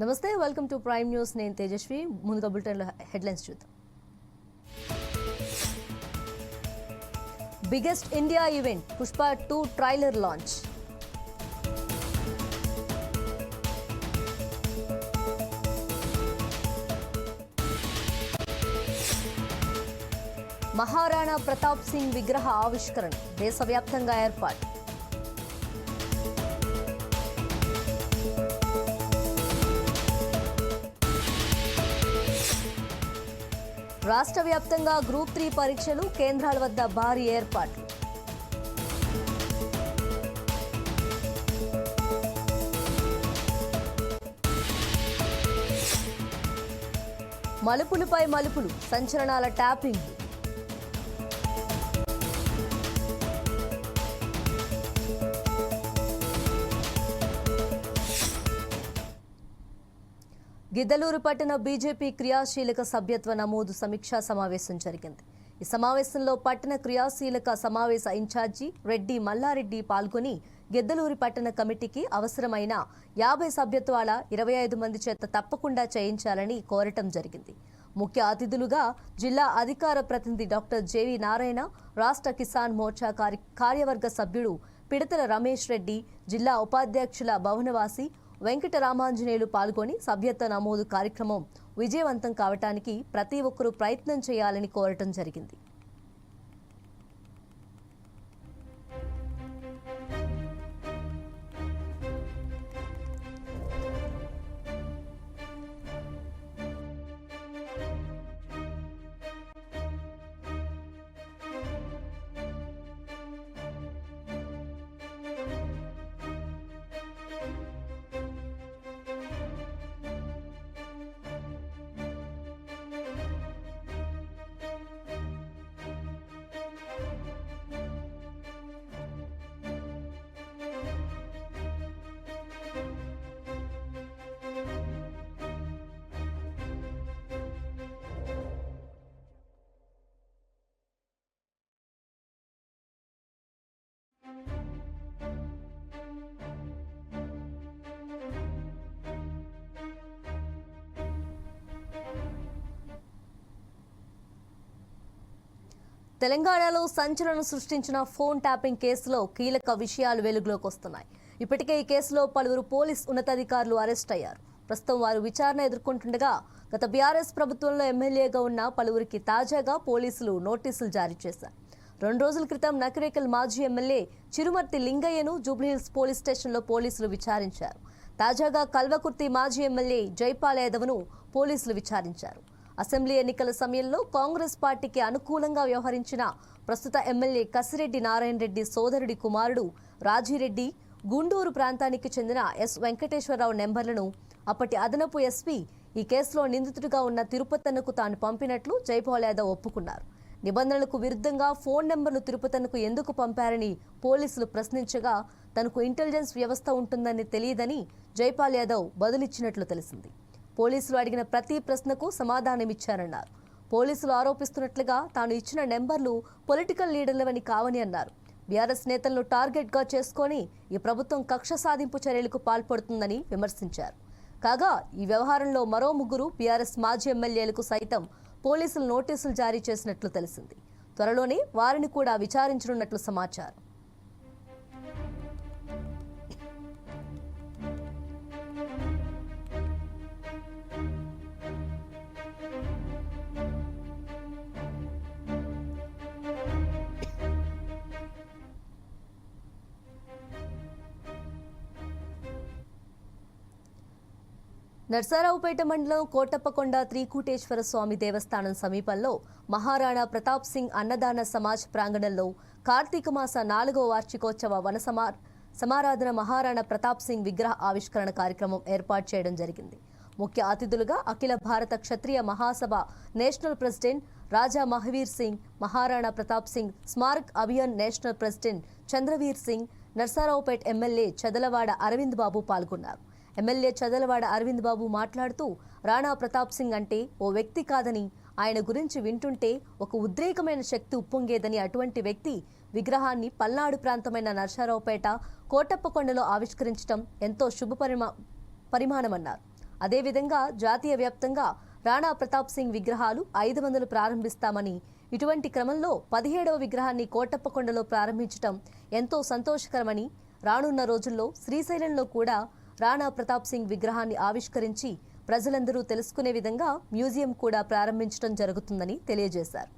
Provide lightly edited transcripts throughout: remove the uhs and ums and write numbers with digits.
నమస్తే, welcome to prime news. నేను తేజస్వి. ముందుగా బులెటిన్లో హెడ్లైన్స్ చూద్దాం. Biggest India event Pushpa 2 trailer launch. Maharana Pratap Singh విగ్రహ ఆవిష్కరణ దేశవ్యాప్తంగా ఏర్పాటు. రాష్ట్ర వ్యాప్తంగా గ్రూప్ 3 పరీక్షలు, కేంద్రాల వద్ద భారీ ఏర్పాట్లు. మలుపులపై మలుపులు, సంచలనాల ట్యాపింగ్. గిద్దలూరు పట్టణ బీజేపీ క్రియాశీలక సభ్యత్వ నమోదు సమీక్షా సమావేశం జరిగింది. ఈ సమావేశంలో పట్టణ క్రియాశీలక సమావేశ ఇన్ఛార్జి రెడ్డి మల్లారెడ్డి పాల్గొని గిద్దలూరు పట్టణ కమిటీకి అవసరమైన 50 సభ్యత్వాల 25 మంది చేత తప్పకుండా చేయించాలని కోరటం జరిగింది. ముఖ్య అతిథులుగా జిల్లా అధికార ప్రతినిధి డాక్టర్ జేవి నారాయణ, రాష్ట్ర కిసాన్ మోర్చా కార్యవర్గ సభ్యుడు పిడతల రమేష్ రెడ్డి, జిల్లా ఉపాధ్యక్షుల భవనవాసి వెంకటరామాంజనేయులు పాల్గొని సభ్యత్వ నమోదు కార్యక్రమం విజయవంతం కావటానికి ప్రతి ఒక్కరూ ప్రయత్నం చేయాలని కోరటం జరిగింది. తెలంగాణలో సంచలనం సృష్టించిన ఫోన్ ట్యాపింగ్ కేసులో కీలక విషయాలు వెలుగులోకి వస్తున్నాయి. ఇప్పటికే ఈ కేసులో పలువురు పోలీస్ ఉన్నతాధికారులు అరెస్ట్ అయ్యారు. ప్రస్తుతం వారు విచారణ ఎదుర్కొంటుండగా గత బీఆర్ఎస్ ప్రభుత్వంలో ఎమ్మెల్యేగా ఉన్న పలువురికి తాజాగా పోలీసులు నోటీసులు జారీ చేశారు. 2 రోజుల క్రితం నకిరేకల్ మాజీ ఎమ్మెల్యే చిరుమర్తి లింగయ్యను జూబ్లీహిల్స్ పోలీస్ స్టేషన్లో పోలీసులు విచారించారు. తాజాగా కల్వకుర్తి మాజీ ఎమ్మెల్యే జైపాల్ యాదవ్ను పోలీసులు విచారించారు. అసెంబ్లీ ఎన్నికల సమయంలో కాంగ్రెస్ పార్టీకి అనుకూలంగా వ్యవహరించిన ప్రస్తుత ఎమ్మెల్యే కసిరెడ్డి నారాయణ రెడ్డి సోదరుడి కుమారుడు రాజిరెడ్డి, గుంటూరు ప్రాంతానికి చెందిన ఎస్ వెంకటేశ్వరరావు నెంబర్లను అప్పటి అదనపు ఎస్పీ ఈ కేసులో నిందితుడిగా ఉన్న తిరుపతన్నకు తాను పంపినట్లు జైపాల్ యాదవ్ ఒప్పుకున్నారు. నిబంధనలకు విరుద్ధంగా ఫోన్ నెంబర్ను తిరుపతన్నకు ఎందుకు పంపారని పోలీసులు ప్రశ్నించగా తనకు ఇంటెలిజెన్స్ వ్యవస్థ ఉంటుందని తెలియదని జైపాల్ యాదవ్ బదులిచ్చినట్లు తెలిసింది. పోలీసులు అడిగిన ప్రతి ప్రశ్నకు సమాధానమిచ్చారన్నారు. పోలీసులు ఆరోపిస్తున్నట్లుగా తాను ఇచ్చిన నెంబర్లు పొలిటికల్ లీడర్లవని కావని అన్నారు. బీఆర్ఎస్ నేతలను టార్గెట్గా చేసుకొని ఈ ప్రభుత్వం కక్ష సాధింపు చర్యలకు పాల్పడుతుందని విమర్శించారు. కాగా ఈ వ్యవహారంలో మరో 3 బీఆర్ఎస్ మాజీ ఎమ్మెల్యేలకు సైతం పోలీసులు నోటీసులు జారీ చేసినట్లు తెలిసింది. త్వరలోనే వారిని కూడా విచారించనున్నట్లు సమాచారం. నర్సారావుపేట మండలం కోటప్పకొండ త్రికూటేశ్వర స్వామి దేవస్థానం సమీపంలో మహారాణా ప్రతాప్ సింగ్ అన్నదాన సమాజ్ ప్రాంగణంలో కార్తీక మాస 4వ వార్షికోత్సవ వన సమారాధన మహారాణా ప్రతాప్ సింగ్ విగ్రహ ఆవిష్కరణ కార్యక్రమం ఏర్పాటు చేయడం జరిగింది. ముఖ్య అతిథులుగా Akhila Bharata Kshatriya Mahasabha national president Raja Mahavir Singh, Maharana Pratap Singh Smarak Abhiyan national president Chandraveer Singh, Narasaraopet MLA Chadalavada Aravind Babu పాల్గొన్నారు. ఎమ్మెల్యే చదలవాడ అరవింద్ బాబు మాట్లాడుతూ రాణా ప్రతాప్ సింగ్ అంటే ఓ వ్యక్తి కాదని, ఆయన గురించి వింటుంటే ఒక ఉద్రేకమైన శక్తి ఉప్పొంగేదని, అటువంటి వ్యక్తి విగ్రహాన్ని పల్నాడు ప్రాంతమైన నర్సారావుపేట కోటప్పకొండలో ఆవిష్కరించడం ఎంతో శుభ పరిమాణమన్నారు. అదేవిధంగా జాతీయ వ్యాప్తంగా రాణా ప్రతాప్ సింగ్ విగ్రహాలు 500 ప్రారంభిస్తామని, ఇటువంటి క్రమంలో 17వ విగ్రహాన్ని కోటప్పకొండలో ప్రారంభించడం ఎంతో సంతోషకరమని, రానున్న రోజుల్లో శ్రీశైలంలో కూడా రాణా ప్రతాప్ సింగ్ విగ్రహాన్ని ఆవిష్కరించి ప్రజలందరూ తెలుసుకునే విధంగా మ్యూజియం కూడా ప్రారంభించడం జరుగుతుందని తెలియజేశారు.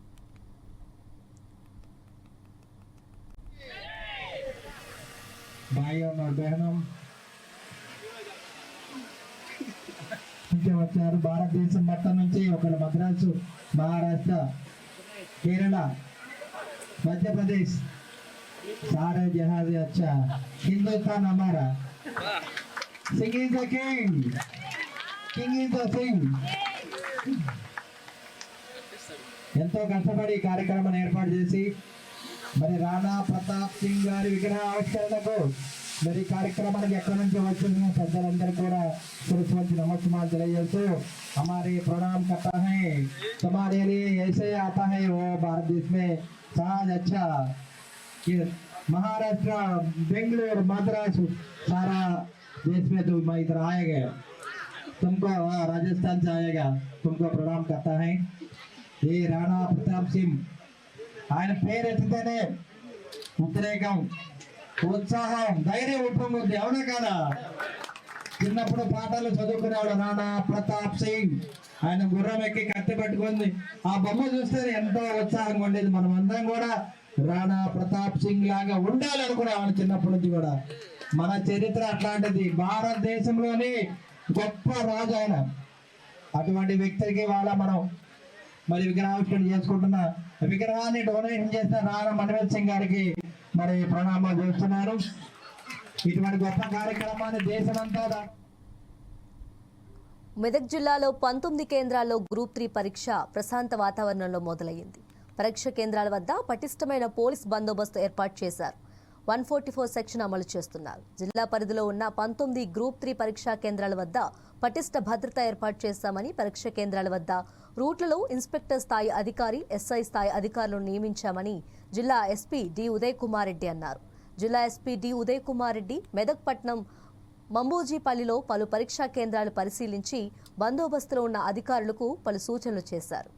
వచ్చారు భారతదేశం మొత్తం నుంచి, ఒకరు మద్రాసు, మహారాష్ట్ర, కేరళ, మధ్యప్రదేశ్, सारे जहां से अच्छा हिंदुस्तान हमारा Singh is the king, king is the Singh. ఎంతో కష్టపడి ఈ కార్యక్రమాన్ని ఏర్పాటు చేసి మరి రాణా ప్రతాప్ సింగ్ గారి విగ్రహ ఆవిష్కరణకు మరి కార్యక్రమానికి ఎక్కడి నుంచి వచ్చిన పెద్దలందరూ కూడా శిరస్సు నమస్కారాలు తెలియజేస్తూ हमारे प्रणाम करता है. तुम्हारे लिए ऐसे आता है वो भारत देश में साज अच्छा कि महाराष्ट्र, बेंगलुरु, मद्रास, सारा देश में तो मैं इधर आएगा, तुमको राजस्थान से आएगा, तुमको प्रणाम करता है. ये राणा प्रताप सिंह ఆయన పేరు ఎత్తితేనే ఉద్రేకం, ఉత్సాహం, ధైర్యం ఉప్పొంగుద్ది. అవునా కాదా? చిన్నప్పుడు పాటలు చదువుకునేవాడు రాణా ప్రతాప్ సింగ్. ఆయన గుర్రం ఎక్కి కత్తి పట్టుకుంది, ఆ బొమ్మ చూస్తే ఎంతో ఉత్సాహంగా ఉండేది. మనం అందరం కూడా రాణా ప్రతాప్ సింగ్ లాగా ఉండాలి అనుకునేవాడు చిన్నప్పటి నుంచి కూడా. మన చరిత్ర అట్లాంటిది. భారతదేశంలోని గొప్ప రాజు ఆయన. అటువంటి వ్యక్తికి వాళ్ళ మనం మరి విగ్రహావిష్కరణ చేసుకుంటున్న విగ్రహాన్ని డొనేషన్ చేసిన రాణా మనవేల్ సింగ్ గారికి మరి ప్రణామాలు చేస్తున్నారు. ఇటువంటి గొప్ప కార్యక్రమాన్ని దేశమంతా. మెదక్ జిల్లాలో 19 కేంద్రాల్లో గ్రూప్ 3 పరీక్ష ప్రశాంత వాతావరణంలో మొదలయ్యింది. పరీక్ష కేంద్రాల వద్ద పటిష్టమైన పోలీస్ బందోబస్తు ఏర్పాటు చేశారు. 144 సెక్షన్ అమలు చేస్తున్నారు. జిల్లా పరిధిలో ఉన్న 19 గ్రూప్ 3 పరీక్షా కేంద్రాల వద్ద పటిష్ట భద్రత ఏర్పాటు చేశామని, పరీక్ష కేంద్రాల వద్ద రూట్లలో ఇన్స్పెక్టర్ స్థాయి అధికారి, ఎస్ఐ స్థాయి అధికారులను నియమించామని జిల్లా ఎస్పీ డి ఉదయ్ కుమార్ రెడ్డి అన్నారు. జిల్లా ఎస్పీ డి ఉదయ్ కుమార్ రెడ్డి మెదక్ పట్నం మంబూజీపల్లిలో పలు పరీక్షా కేంద్రాలు పరిశీలించి బందోబస్తులో ఉన్న అధికారులకు పలు సూచనలు చేశారు.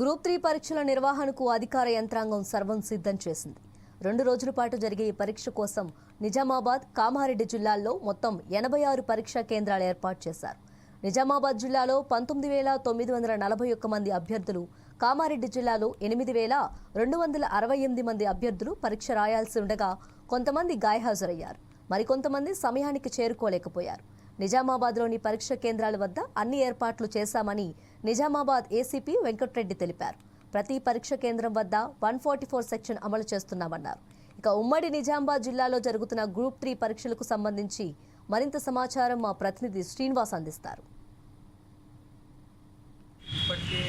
గ్రూప్ 3 పరీక్షల నిర్వహణకు అధికార యంత్రాంగం సర్వం సిద్ధం చేసింది. 2 రోజుల పాటు జరిగే ఈ పరీక్ష కోసం నిజామాబాద్, కామారెడ్డి జిల్లాల్లో మొత్తం 86 పరీక్షా కేంద్రాలు ఏర్పాటు చేశారు. నిజామాబాద్ జిల్లాలో 19,941 మంది అభ్యర్థులు, కామారెడ్డి జిల్లాలో 8,268 మంది అభ్యర్థులు పరీక్ష రాయాల్సి ఉండగా కొంతమంది గైర్హాజరయ్యారు, మరికొంతమంది సమయానికి చేరుకోలేకపోయారు. నిజామాబాద్లోని పరీక్ష కేంద్రాల వద్ద అన్ని ఏర్పాట్లు చేశామని నిజామాబాద్ ఏసీపీ వెంకట్రెడ్డి తెలిపారు. ప్రతి పరీక్ష కేంద్రం వద్ద 144 సెక్షన్ అమలు చేస్తున్నామన్నారు. ఇక ఉమ్మడి నిజామాబాద్ జిల్లాలో జరుగుతున్న గ్రూప్ 3 పరీక్షలకు సంబంధించి మరింత సమాచారం మా ప్రతినిధి శ్రీనివాస్ అందిస్తారు. ఇప్పటికే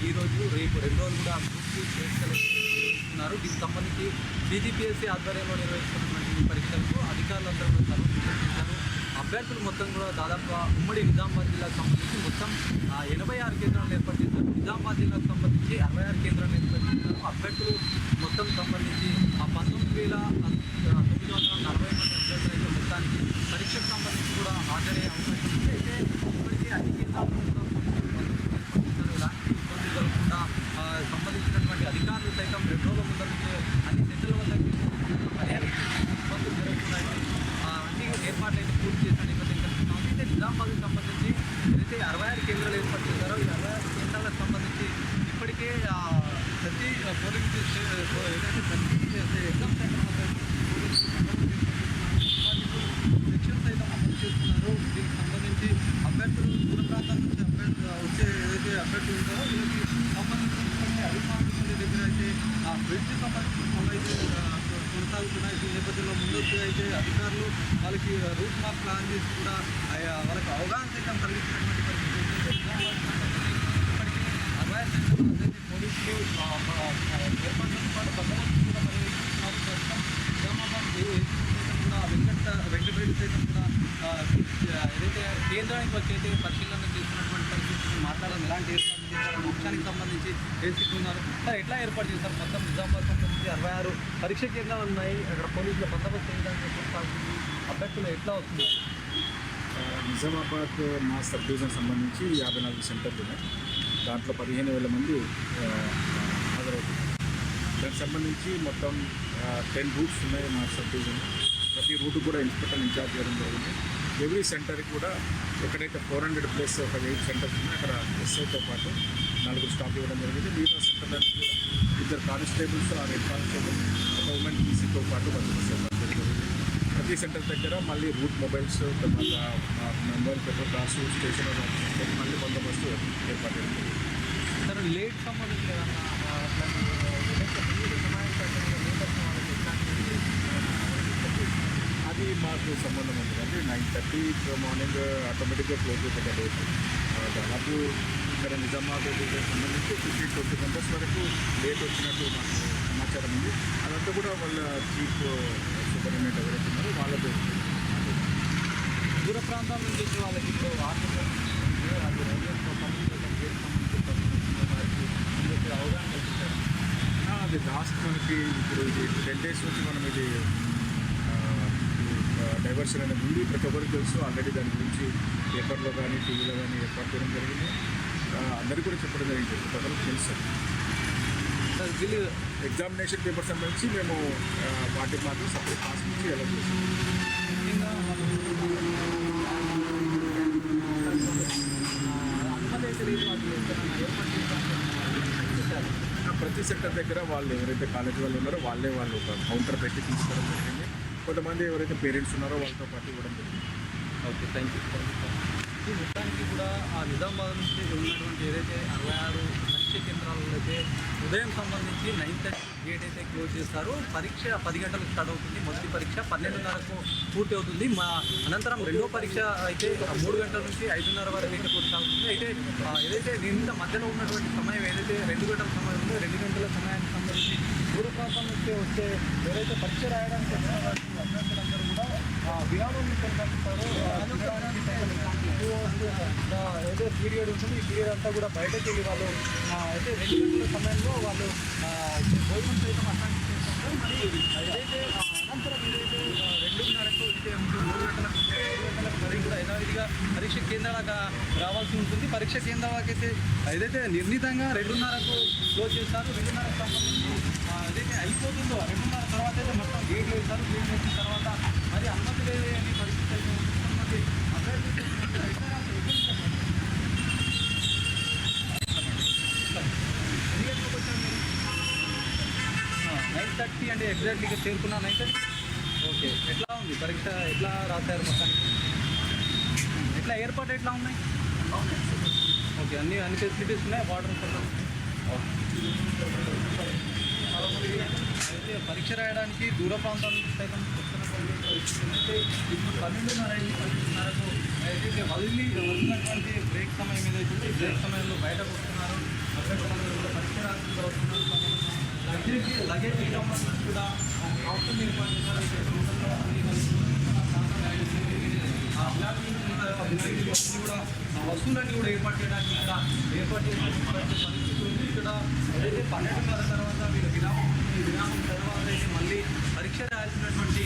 ఈరోజు రేపు 2 రోజులు కూడా గ్రూప్ 3 పరీక్షలు నిర్వహిస్తున్నారు. దీనికి సంబంధించి డీజీపీఎస్సీ ఆధ్వర్యంలో నిర్వహిస్తున్నటువంటి ఈ పరీక్షలకు అధికారులందరూ కూడా సర్వీసారు. అభ్యర్థులు మొత్తం కూడా దాదాపుగా ఉమ్మడి నిజామాబాద్ జిల్లాకు సంబంధించి మొత్తం 86 కేంద్రాలను ఏర్పాటు చేశారు. నిజామాబాద్ జిల్లాకు సంబంధించి 66 కేంద్రాలను ఏర్పాటు చేశారు. అభ్యర్థులు మొత్తం సంబంధించి 19,940 మంది అభ్యర్థులు అయితే మొత్తానికి పరీక్షకు సంబంధించి కూడా హాజరయ్యే అవకాశం ఉంది. అయితే ఇప్పటికీ అన్ని కేంద్రాలు ఎలాంటి ఇబ్బందులు జరగకుండా సంబంధించినటువంటి అధికారులు సైతం 2 రోజుల ముందు నుంచి అన్ని సెంటర్ల వద్ద ఇబ్బందులు జరుగుతున్నాయి. అన్ని ఏర్పాట్లు అయితే పూర్తి చేసిన నేపథ్యం కలుగుతున్నాం. అయితే నిజామాబాద్కి సంబంధించి ఏదైతే 66 కేంద్రాలు ఏర్పాటు చేశారో ఈ 66 కేంద్రాలకు సంబంధించి ఇప్పటికే ప్రతి పోలింగ్ ఏదైతే ప్రతి పోలీసు అయితే అధికారులు వాళ్ళకి రూట్ మార్క్ ప్లాన్ చేసి కూడా వాళ్ళకి అవగాహన సైతం కలిగించినటువంటి పరిస్థితి ఉంది. ఇప్పటికీ అర్వాయర్ సెంటర్లో అయితే పోలీసులు ఏర్పాట్లతో పాటు బందోబస్తు కూడా పర్యవేక్షిస్తున్నారు. ప్రస్తుతం నిజామాబాద్ కూడా వెంకటరెడ్డి సైతం కూడా ఏదైతే కేంద్రానికి వచ్చి అయితే పరిశీలన చేస్తున్నటువంటి పరిస్థితి మాట్లాడడం ఎలాంటి ఏర్పాటు చేశారు మోక్షానికి సంబంధించి తెలుసుకున్నారు. సార్ ఎట్లా ఏర్పాటు చేశారు? మొత్తం నిజామాబాద్ సంబంధించి 66 పరీక్ష కేంద్రాలు ఉన్నాయి. అక్కడ పోలీసుల బందోబస్తు ఏ విధంగా కొనసాగుతుంది? అభ్యర్థులు ఎట్లా వస్తున్నారు? నిజామాబాద్ మా సబ్ డివిజన్ సంబంధించి 54 సెంటర్లు ఉన్నాయి. దాంట్లో 15,000 మంది హాజరవుతున్నారు. దానికి సంబంధించి మొత్తం 10 రూట్స్ ఉన్నాయి మా సబ్ డివిజన్. ప్రతి రూట్ కూడా ఇన్స్పెక్టర్ ఇన్ఛార్జ్ చేయడం జరిగింది. ఎవ్రీ సెంటర్కి కూడా ఎక్కడైతే 400 ప్లస్ ఒక 8 సెంటర్స్ ఉన్నాయి అక్కడ ఎస్ఐతో పాటు 4 స్టాఫ్ ఇవ్వడం జరిగింది. మిగతా సెంటర్లకు కూడా 2 కానిస్టేబుల్స్ ఆ 2 కానిస్టేబుల్ ఒక ఉమెన్ పీసీతో పాటు బందోబస్తు ఇవ్వడం జరిగింది. ప్రతి సెంటర్ దగ్గర మళ్ళీ రూట్ మొబైల్స్ తర్వాత మొబైల్ పేపర్ క్లాసు స్టేషన్ మళ్ళీ బందోబస్తు ఏర్పాటు చేయాలి. సార్ లేట్ సంబంధించి అది మాకు సంబంధం ఉంది. అంటే 9:30 మార్నింగ్ ఆటోమేటిక్గా క్లోజ్ అయిపోతే డేట్ దాదాపు ఇక్కడ నిజామాబాద్ సంబంధించి 15-20 మెంబర్స్ వరకు లేట్ వచ్చినట్టు మాకు సమాచారం ఉంది. అదంతా కూడా వాళ్ళ చీఫ్ సూపరింటెండెంట్ ఎవరైతే ఉన్నారో వాళ్ళతో దూర ప్రాంతాల నుంచి వచ్చే వాళ్ళకి ఇప్పుడు వార్తలు అది రైల్వేస్తో వారికి అవగాహన కల్పించారు. అది లాస్ట్ మనకి ఇప్పుడు ఇది 10 days నుంచి మనం ఇది డైవర్షన్ అనేది ఉంది. ప్రతి ఒక్కరికి తెలుసు. ఆల్రెడీ దాని గురించి పేపర్లో కానీ టీవీలో కానీ ఏర్పాటు చేయడం జరిగింది. అందరికీ కూడా చెప్పడం జరిగింది. ప్రతి ఒక్కరికి తెలుసు. సార్ వీళ్ళు ఎగ్జామినేషన్ పేపర్స్ సంబంధించి మేము వాటికి మాత్రం సపరేట్ క్లాస్ నుంచి ఎలా చేస్తాం. ముఖ్యంగా అనుమతి అయితే లేదు. అది ఏర్పాటు చేస్తారు. ప్రతి సెక్టర్ దగ్గర వాళ్ళు ఎవరైతే కాలేజీ వాళ్ళు ఉన్నారో వాళ్ళు ఒక కౌంటర్ పెట్టి తీసుకోవడం జరిగింది. కొంతమంది ఎవరైతే పేరెంట్స్ ఉన్నారో వాళ్ళతో పాటు ఇవ్వడం జరిగింది. Okay, thank you. ఈ మొత్తానికి కూడా ఆ నిజామాబాద్ నుంచి ఉన్నటువంటి ఏదైతే 66 పరీక్ష కేంద్రాలలో అయితే ఉదయం సంబంధించి 9:30 గేట్ అయితే క్లోజ్ చేస్తారు. పరీక్ష 10 గంటలకు స్టార్ట్ అవుతుంది. మొదటి పరీక్ష 12:30కు పూర్తి అవుతుంది. అనంతరం రెండో పరీక్ష అయితే 3 గంటల నుంచి 5:30 వరకు అయితే కొనసాగుతుంది. అయితే ఏదైతే దీంట్లో మధ్యలో ఉన్నటువంటి సమయం ఏదైతే 2 గంటల సమయం ఉందో 2 గంటల సమయానికి సంబంధించి దూర ప్రాంతం నుంచి వచ్చే ఎవరైతే పరీక్ష రాయడానికి వచ్చిన అభ్యర్థులందరూ కూడా విరామం కొనసాగిస్తారు. ఏదో పీరియడ్ ఉంటుంది. ఈ పీరియడ్ అంతా కూడా బయటకు వెళ్ళి వాళ్ళు అయితే 2 గంటల సమయంలో వాళ్ళు భోజనం సైతం అట్లాంటి చేస్తుంటారు. మరి ఏదైతే అనంతరం ఏదైతే 2:30కు అయితే 3 గంటలకు మరి కూడా యథావిధిగా పరీక్ష కేంద్రాలకు రావాల్సి ఉంటుంది. పరీక్ష కేంద్రాలకు అయితే ఏదైతే నిర్ణీతంగా 2:30కు క్లోజ్ చేస్తారు. 2:30కు సంబంధించి ఏదైతే అయిపోతుందో 2:30 తర్వాత అయితే మొత్తం గేట్లు వేస్తారు. గేట్లు వేసిన తర్వాత మరి అనుమతి లేని పరిస్థితి అయితే ఉంటుంది. అభ్యర్థి 9:30 అంటే ఎగ్జాక్ట్లీగా చేరుకున్నా 9:30. ఓకే, ఎట్లా ఉంది పరీక్ష? ఎట్లా రాశారు మొత్తానికి? ఎట్లా ఏర్పాటు ఎట్లా ఉన్నాయి? ఓకే, అన్ని ఫెసిలిటీస్ ఉన్నాయి. వాటర్ అయితే పరీక్ష రాయడానికి దూర ప్రాంతాల నుంచి సైతం వస్తున్నటువంటి ఇప్పుడు 12:30కు ఏదైతే వదిలినటువంటి బ్రేక్ సమయం ఏదైతే బ్రేక్ సమయంలో బయటకు వస్తున్నారు. అభ్యర్థులందరూ కూడా పరీక్ష రాకుండా వస్తున్నారు. లగేజ్ సంబంధించి కూడా ఆప్షన్ ఏర్పాటు చేశారు. కూడా వస్తువులన్నీ కూడా ఏర్పాటు చేయడానికి ఇక్కడ ఏర్పాటు చేసినటువంటి పరిస్థితి ఉంది. ఇక్కడ ఏదైతే 12:30 తర్వాత వీళ్ళు విరామం తర్వాత అయితే మళ్ళీ పరీక్ష రాయాల్సినటువంటి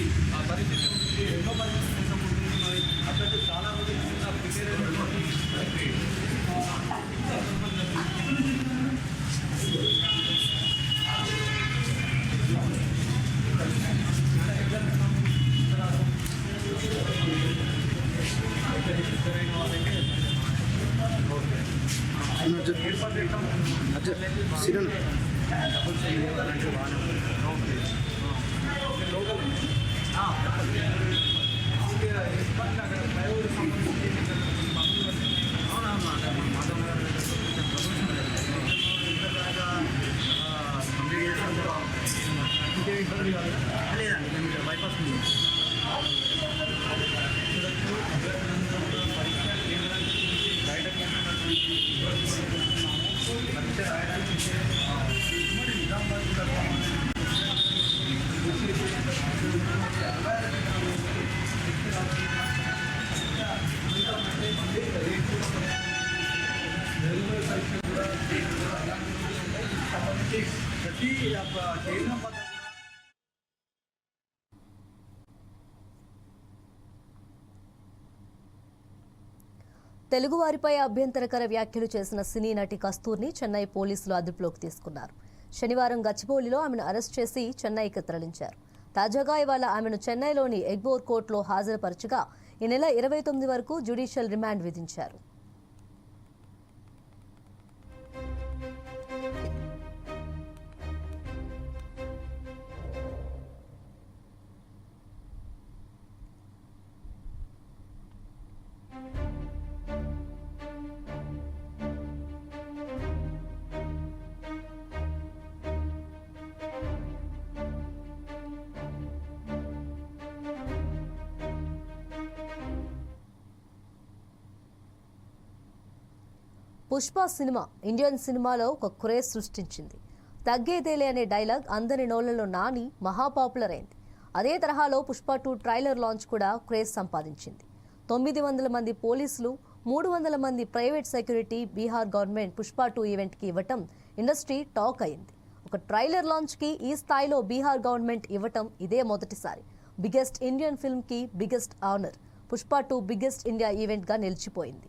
పరిస్థితి ఉంటుంది. ఎన్నో పరిస్థితి ఉంటుంది. మరి అక్కడ చాలా రోజుల కింద ప్రిపేర్ అయినటువంటి బైపాస్ చూడొచ్చు అభ్యర్థులందరూ కూడా పరీక్షా కేంద్రానికి బయటకు వెళ్తున్నటువంటి పరీక్ష రాయడానికి ఉమ్మడి నిజామాబాద్ జిల్లాకు ప్రతి కేంద్రం వద్ద తెలుగువారిపై అభ్యంతరకర వ్యాఖ్యలు చేసిన సినీ నటి కస్తూర్ని చెన్నై పోలీసులు అదుపులోకి తీసుకున్నారు. శనివారం గచ్చిబౌలిలో ఆమెను అరెస్ట్ చేసి చెన్నైకి తరలించారు. తాజాగా ఇవాళ ఆమెను చెన్నైలోని ఎగ్మోర్ కోర్టులో హాజరుపరచగా ఈ నెల 29 వరకు జ్యుడిషియల్ రిమాండ్ విధించారు. పుష్ప సినిమా ఇండియన్ సినిమాలో ఒక క్రేజ్ సృష్టించింది. తగ్గేదేలే అనే డైలాగ్ అందరి నోళ్లలో నాని మహా పాపులర్ అయింది. అదే తరహాలో పుష్ప 2 ట్రైలర్ లాంచ్ కూడా క్రేజ్ సంపాదించింది. 900 మంది పోలీసులు, 300 మంది private security Bihar government Pushpa 2 ఈవెంట్కి ఇవ్వటం ఇండస్ట్రీ టాక్ అయింది. ఒక ట్రైలర్ లాంచ్కి ఈ స్థాయిలో బీహార్ గవర్నమెంట్ ఇవ్వటం ఇదే మొదటిసారి. బిగ్గెస్ట్ ఇండియన్ ఫిల్మ్కి biggest honour. Pushpa 2 biggest India ఈవెంట్గా నిలిచిపోయింది.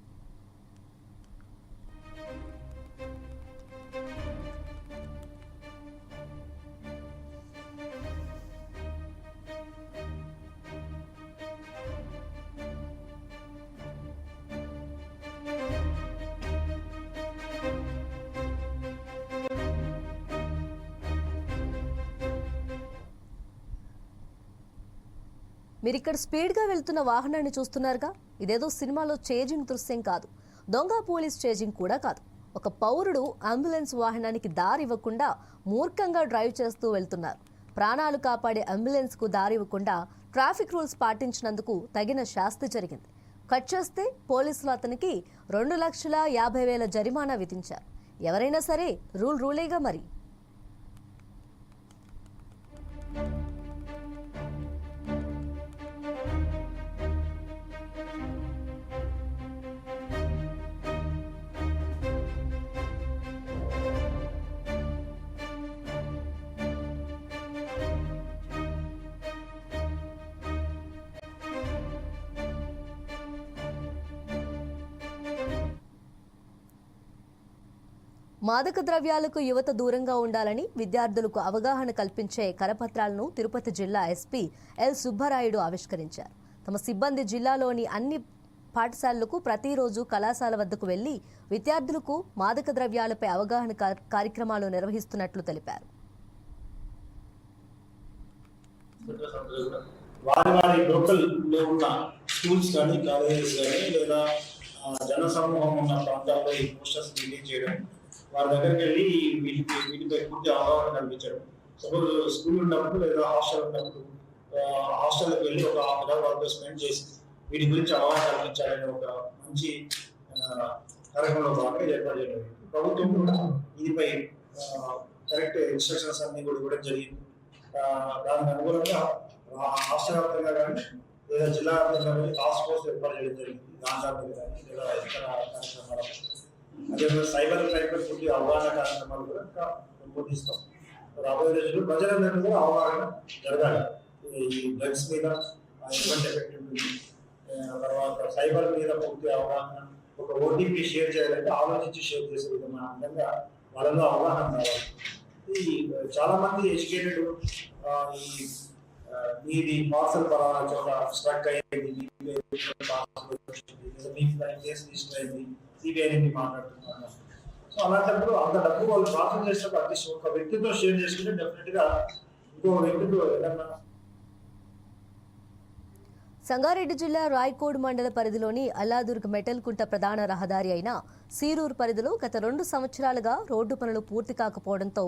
మీరు ఇక్కడ స్పీడ్గా వెళ్తున్న వాహనాన్ని చూస్తున్నారుగా, ఇదేదో సినిమాలో చేజింగ్ దృశ్యం కాదు, దొంగ పోలీస్ చేజింగ్ కూడా కాదు. ఒక పౌరుడు అంబులెన్స్ వాహనానికి దారి ఇవ్వకుండా మూర్ఖంగా డ్రైవ్ చేస్తూ వెళ్తున్నారు. ప్రాణాలు కాపాడే అంబులెన్స్కు దారి ఇవ్వకుండా ట్రాఫిక్ రూల్స్ పాటించినందుకు తగిన శాస్తి జరిగింది. కట్ చేస్తే పోలీసులు అతనికి 2,50,000 జరిమానా విధించారు. ఎవరైనా సరే రూలేగా మరి. మాదక ద్రవ్యాలకు యువత దూరంగా ఉండాలని విద్యార్థులకు అవగాహన కల్పించే కరపత్రాలను తిరుపతి జిల్లా ఎస్పీ ఎల్ సుబ్బరాయుడు ఆవిష్కరించారు. తమ సిబ్బంది జిల్లాలోని అన్ని పాఠశాలలకు ప్రతిరోజు కళాశాల వద్దకు వెళ్లి విద్యార్థులకు మాదక ద్రవ్యాలపై అవగాహన కార్యక్రమాలు నిర్వహిస్తున్నట్లు తెలిపారు. వారి లోకల్ లో ఉన్న స్కూల్స్ కానీ కాలేజెస్ కానీ లేదా జన సమూహం ఉన్న ప్రాంతాల్లో ఈ పోస్టర్స్ రిలీజ్ చేయడం, వారి దగ్గరికి వెళ్ళి వీటిపై పూర్తి అవగాహన కల్పించడం. సపోజ్ స్కూల్ ఉన్నప్పుడు లేదా హాస్టల్ ఉన్నప్పుడు హాస్టల్కి వెళ్ళి ఒక హాఫ్ అవర్ వాళ్ళతో స్పెండ్ చేసి వీటి గురించి అవగాహన కల్పించాలనే ఒక మంచి కార్యక్రమంలో భాగంగా ఏర్పాటు చేయడం. ప్రభుత్వం కూడా దీనిపై కరెక్ట్ ఇన్స్ట్రక్షన్స్ అన్ని కూడా ఇవ్వడం జరిగింది. దానికి అనుగుణంగా రాష్ట్ర వ్యాప్తంగా కానీ లేదా జిల్లా వ్యాప్తంగా కానీ టాస్క్ ఫోర్స్ ఏర్పాటు చేయడం జరిగింది. దాంట్లో కానీ లేదా ఇతర కార్యక్రమాలు, అదేవిధంగా సైబర్ క్రైమ్ పూర్తి అవగాహన కార్యక్రమాలు కూడా ఇంకా పెంపొందిస్తాం. రాబోయే రోజుల్లో ప్రజలందరికీ కూడా అవగాహన జరగాలి. ఈ డ్రగ్స్ మీద ఎటువంటి ఎఫెక్ట్ ఉంటుంది, తర్వాత సైబర్ మీద పూర్తి అవగాహన. ఒక ఓటీపీ షేర్ చేయాలంటే ఆలోచించి షేర్ చేసే విధంగా వాళ్ళలో అవగాహన కావాలి. ఈ చాలా మంది ఎడ్యుకేటెడ్ మీది పార్సల్ పలానా చోట స్ట్రక్ అయ్యింది, సిబిఐ నుంచి మాట్లాడుతున్నారు. సో అలాంటప్పుడు అంత డబ్బు వాళ్ళు ప్రాసెస్ చేసినప్పుడు అట్లీస్ట్ ఒక వ్యక్తితో షేర్ చేసుకుంటే డెఫినెట్ గా ఇంకో వ్యక్తితో ఏదన్నా. సంగారెడ్డి జిల్లా రాయ్కోడ్ మండల పరిధిలోని అల్లాదుర్గ్ మెటల్కుంట ప్రధాన రహదారి అయిన సీరూరు పరిధిలో గత 2 సంవత్సరాలుగా రోడ్డు పనులు పూర్తి కాకపోవడంతో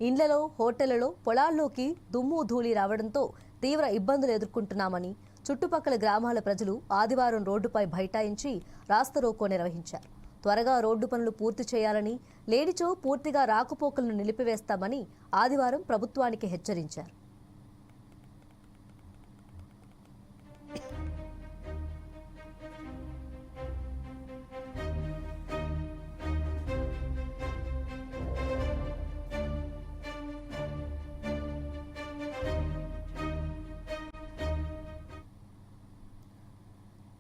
ఇండ్లలో, హోటళ్లలో, పొలాల్లోకి దుమ్ము ధూళి రావడంతో తీవ్ర ఇబ్బందులు ఎదుర్కొంటున్నామని, చుట్టుపక్కల గ్రామాల ప్రజలు ఆదివారం రోడ్డుపై బైఠాయించి రాస్తారోకో నిర్వహించారు. త్వరగా రోడ్డు పనులు పూర్తి చేయాలని, లేనిచో పూర్తిగా రాకపోకలను నిలిపివేస్తామని ఆదివారం ప్రభుత్వానికి హెచ్చరించారు.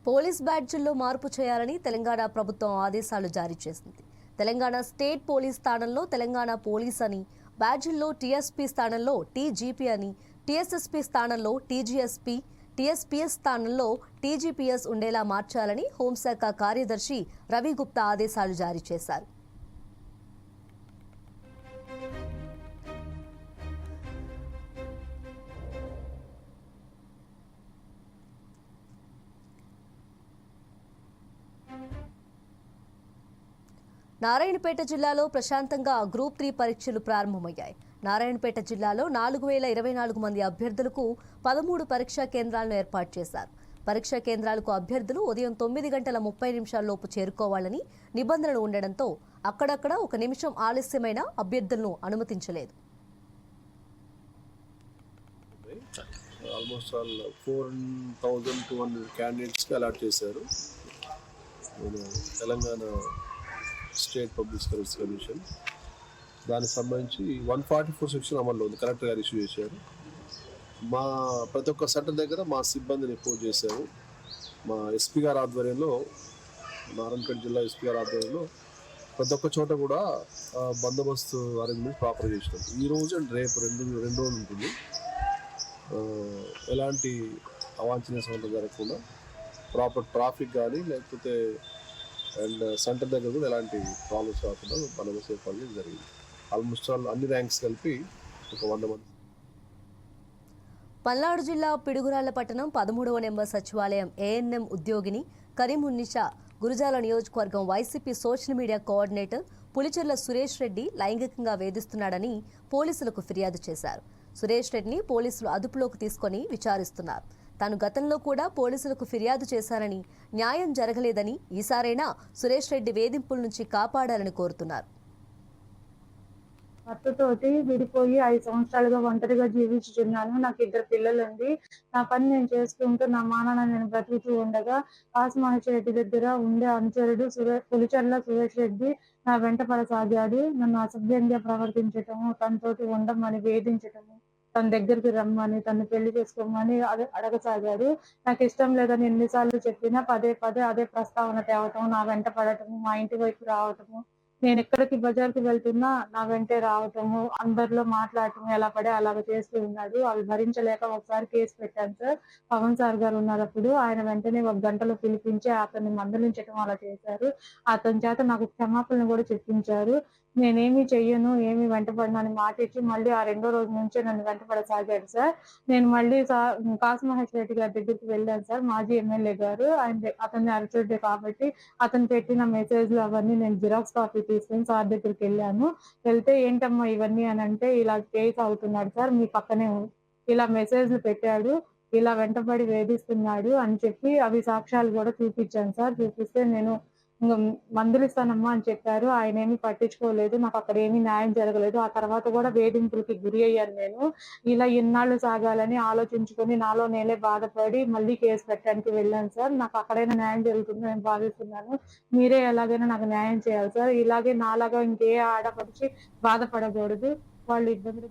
పోలీస్ బ్యాడ్జీల్లో మార్పు చేయాలని తెలంగాణ ప్రభుత్వం ఆదేశాలు జారీ చేసింది. తెలంగాణ స్టేట్ పోలీస్ స్థానంలో తెలంగాణ పోలీస్ అని, బ్యాడ్జీల్లో టీఎస్పీ స్థానంలో టీజీపీ అని, టీఎస్ఎస్పీ స్థానంలో టీజీఎస్పీ, టీఎస్పీఎస్ స్థానంలో టీజీపీఎస్ ఉండేలా మార్చాలని హోంశాఖ కార్యదర్శి రవి గుప్తా ఆదేశాలు జారీ చేశారు. నారాయణపేట జిల్లాలో ప్రశాంతంగా గ్రూప్ 3 పరీక్షలు ప్రారంభమయ్యాయి. నారాయణపేట జిల్లాలో 4024 మంది అభ్యర్థులకు 13 పరీక్షా కేంద్రాలను ఏర్పాటు చేశారు. పరీక్షా కేంద్రాలకు అభ్యర్థులు ఉదయం 9:30 చేరుకోవాలని నిబంధనలు ఉండడంతో అక్కడక్కడ 1 నిమిషం ఆలస్యమైన అభ్యర్థులను అనుమతించలేదు. ఆల్మోస్ట్ ఆల్ 4200 క్యాండిడేట్స్కి అలాట్ చేశారు. Telangana state public service commission దానికి సంబంధించి 144 సెక్షన్ అమల్లో ఉంది. కలెక్టర్ గారు ఇష్యూ చేశారు. మా ప్రతి ఒక్క సెంటర్ దగ్గర మా సిబ్బందిని పోస్ట్ చేశారు. మా ఎస్పీ గారి ఆధ్వర్యంలో, నారాయణపేట జిల్లా ఎస్పీ గారి ఆధ్వర్యంలో ప్రతి ఒక్క చోట కూడా బందోబస్తు అరేంజ్మెంట్ ప్రాపర్ చేసినాం. ఈ రోజు అండ్ రేపు రెండు రోజులు ఉంటుంది. ఎలాంటి అవాంఛనీయ సంఘటన జరగకుండా ప్రాపర్ ట్రాఫిక్ కానీ లేకపోతే అండ్ సెంటర్ దగ్గర కూడా ఎలాంటి ప్రాబ్లమ్స్ రాకుండా బందోబస్తు ఏర్పాటు చేయడం జరిగింది. ఆల్మోస్ట్ ఆల్ అన్ని ర్యాంక్స్ కలిపి ఒక 100 మంది. పల్నాడు జిల్లా పిడుగురాళ్ల పట్టణం 13వ నెంబర్ సచివాలయం ఏఎన్ఎం ఉద్యోగిని కరీమున్నిషా గురజాల నియోజకవర్గం YCP social media coordinator Pulicherla Suresh Reddy లైంగికంగా వేధిస్తున్నాడని పోలీసులకు ఫిర్యాదు చేశారు. సురేష్ రెడ్డిని పోలీసులు అదుపులోకి తీసుకొని విచారిస్తున్నారు. తాను గతంలో కూడా పోలీసులకు ఫిర్యాదు చేశారని, న్యాయం జరగలేదని, ఈసారైనా సురేష్ రెడ్డి వేధింపుల నుంచి కాపాడాలని కోరుతున్నారు. భర్తతోటి విడిపోయి 5 సంవత్సరాలుగా ఒంటరిగా జీవించుచున్నాను. నాకు 2 పిల్లలుంది. నా పని నేను చేసుకుంటూ నా మానాన నేను బ్రతుకుతూ ఉండగా కాసుమహేశ్వరెడ్డి దగ్గర ఉండే అనుచరుడు పులిచెర్ల సురేష్ రెడ్డి నా వెంట పడసాగాడు. నన్ను అసభ్యంగా ప్రవర్తించటము, తనతోటి ఉండమని వేధించటము, తన దగ్గరికి రమ్మని, తను పెళ్లి చేసుకోమని అడగసాగాడు. నాకు ఇష్టం లేదని ఎన్నిసార్లు చెప్పినా పదే అదే ప్రస్తావన తేవటం, నా వెంట పడటము, మా ఇంటి వైపు రావటము, నేను ఎక్కడికి బజార్కి వెళ్తున్నా నా వెంటే రావటము, అందరిలో మాట్లాడటము, ఎలా పడే అలాగ చేస్తూ ఉన్నాడు. అవి భరించలేక ఒకసారి కేసు పెట్టాను సార్. పవన్ సార్ గారు ఉన్నారు అప్పుడు. ఆయన వెంటనే 1 గంటలో పిలిపించి అతన్ని మందలించడం అలా చేశారు. అతని చేత నాకు క్షమాపణలు కూడా చెప్పించారు. నేనేమి చెయ్యను, ఏమి వెంటపడినా అని మాట ఇచ్చి మళ్ళీ ఆ 2వ రోజు నుంచే నన్ను వెంటపడసాగాడు సార్. నేను మళ్ళీ కాసుమహేశ్వర రెడ్డి గారి దగ్గరికి వెళ్ళాను సార్. మాజీ ఎమ్మెల్యే గారు, అతన్ని అరచుడే కాబట్టి అతను పెట్టిన మెసేజ్లు అవన్నీ నేను జిరాక్స్ కాపీ తీసుకుని సార్ దగ్గరికి వెళ్ళాను. వెళ్తే ఏంటమ్మా ఇవన్నీ అని అంటే, ఇలా కేసు అవుతున్నాడు సార్, మీ పక్కనే ఇలా మెసేజ్లు పెట్టాడు, ఇలా వెంటపడి వేధిస్తున్నాడు అని చెప్పి అవి సాక్ష్యాలు కూడా చూపించాను సార్. చూపిస్తే నేను మందులిస్తానమ్మా అని చెప్పారు. ఆయన ఏమీ పట్టించుకోలేదు. నాకు అక్కడ ఏమీ న్యాయం జరగలేదు. ఆ తర్వాత కూడా వేధింపులకి గురి అయ్యాను నేను. ఇలా ఎన్నాళ్ళు సాగాలని ఆలోచించుకొని నాలో నేనే బాధపడి మళ్ళీ కేసు పెట్టడానికి వెళ్ళాను సార్. నాకు అక్కడైనా న్యాయం జరుగుతుందని నేను భావిస్తున్నాను. మీరే ఎలాగైనా నాకు న్యాయం చేయాలి సార్. ఇలాగే నాలాగా ఇంకే ఆడపడిచి బాధపడకూడదు. వాళ్ళు ఇబ్బందులు.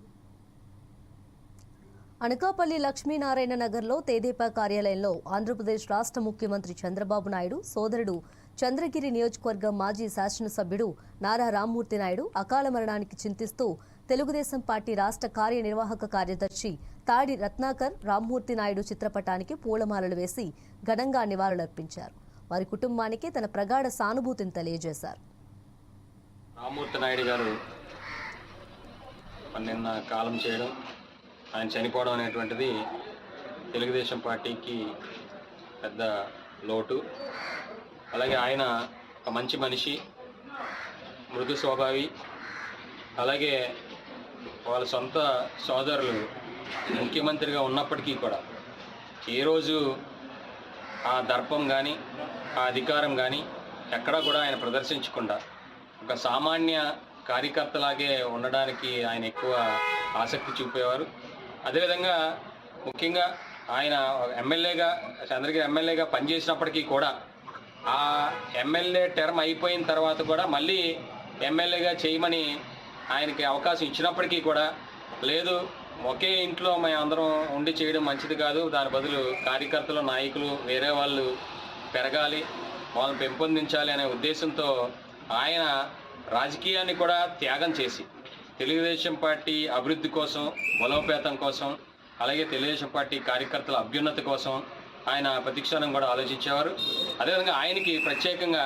అనకాపల్లి లక్ష్మీనారాయణ నగర్లో తెదేపా కార్యాలయంలో ఆంధ్రప్రదేశ్ రాష్ట్ర ముఖ్యమంత్రి చంద్రబాబు నాయుడు సోదరుడు చంద్రగిరి నియోజకవర్గం మాజీ శాసనసభ్యుడు నారా రామ్మూర్తి నాయుడు అకాల మరణానికి చింతిస్తూ తెలుగుదేశం పార్టీ రాష్ట్ర కార్యనిర్వాహక కార్యదర్శి తాడి రత్నాకర్ రామ్మూర్తి నాయుడు చిత్రపటానికి పూలమాలలు వేసి ఘనంగా నివాళులర్పించారు. వారి కుటుంబానికి తన ప్రగాఢ సానుభూతిని తెలియజేశారు. రామ్మూర్తి నాయుడు గారు నిన్న కాలం చేయడం, ఆయన చనిపోవడం అనేటువంటిది తెలుగుదేశం పార్టీకి పెద్ద లోటు. అలాగే ఆయన ఒక మంచి మనిషి, మృదు స్వభావి. అలాగే వాళ్ళ సొంత సోదరులు ముఖ్యమంత్రిగా ఉన్నప్పటికీ కూడా ఏ రోజు ఆ దర్పం కానీ ఆ అధికారం కానీ ఎక్కడా కూడా ఆయన ప్రదర్శించకుండా ఒక సామాన్య కార్యకర్తలాగే ఉండడానికి ఆయన ఎక్కువ ఆసక్తి చూపేవారు. అదేవిధంగా ముఖ్యంగా ఆయన ఎమ్మెల్యేగా చంద్రగిరి ఎమ్మెల్యేగా పనిచేసినప్పటికీ కూడా ఆ ఎమ్మెల్యే టర్మ్ అయిపోయిన తర్వాత కూడా మళ్ళీ ఎమ్మెల్యేగా చేయమని ఆయనకి అవకాశం ఇచ్చినప్పటికీ కూడా లేదు, ఒకే ఇంట్లో మేము అందరం ఉండి చేయడం మంచిది కాదు, దాని బదులు కార్యకర్తలు నాయకులు వేరే వాళ్ళు పెరగాలి, వాళ్ళని పెంపొందించాలి అనే ఉద్దేశంతో ఆయన రాజకీయాన్ని కూడా త్యాగం చేసి తెలుగుదేశం పార్టీ అభివృద్ధి కోసం, బలోపేతం కోసం, అలాగే తెలుగుదేశం పార్టీ కార్యకర్తల అభ్యున్నతి కోసం ఆయన ప్రతిక్షణం కూడా ఆలోచించేవారు. అదేవిధంగా ఆయనకి ప్రత్యేకంగా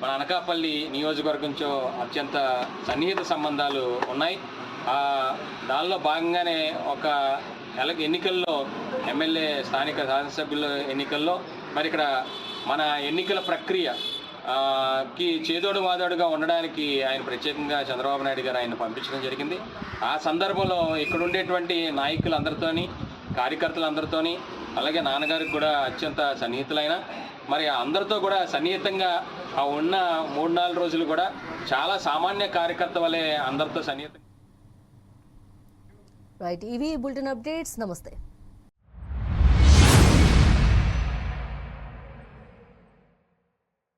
మన అనకాపల్లి నియోజకవర్గంతో అత్యంత సన్నిహిత సంబంధాలు ఉన్నాయి. దానిలో భాగంగానే ఒక ఎన్నికల్లో ఎమ్మెల్యే స్థానిక శాసనసభ్యుల ఎన్నికల్లో మరి ఇక్కడ మన ఎన్నికల ప్రక్రియ కి చేదోడు వాదోడుగా ఉండడానికి ఆయన ప్రత్యేకంగా చంద్రబాబు నాయుడు గారు ఆయన పంపించడం జరిగింది. ఆ సందర్భంలో ఇక్కడ ఉండేటువంటి నాయకులందరితోని, కార్యకర్తలందరితోని, అలాగే నాన్నగారికి కూడా అత్యంత సన్నిహితులైన మరి అందరితో కూడా సన్నిహితంగా ఆ ఉన్న 3-4 రోజులు కూడా చాలా సామాన్య కార్యకర్త వలె అందరితో సన్నిహితంగా. రైట్, ఇవి బులెటిన్ అప్డేట్స్. నమస్తే.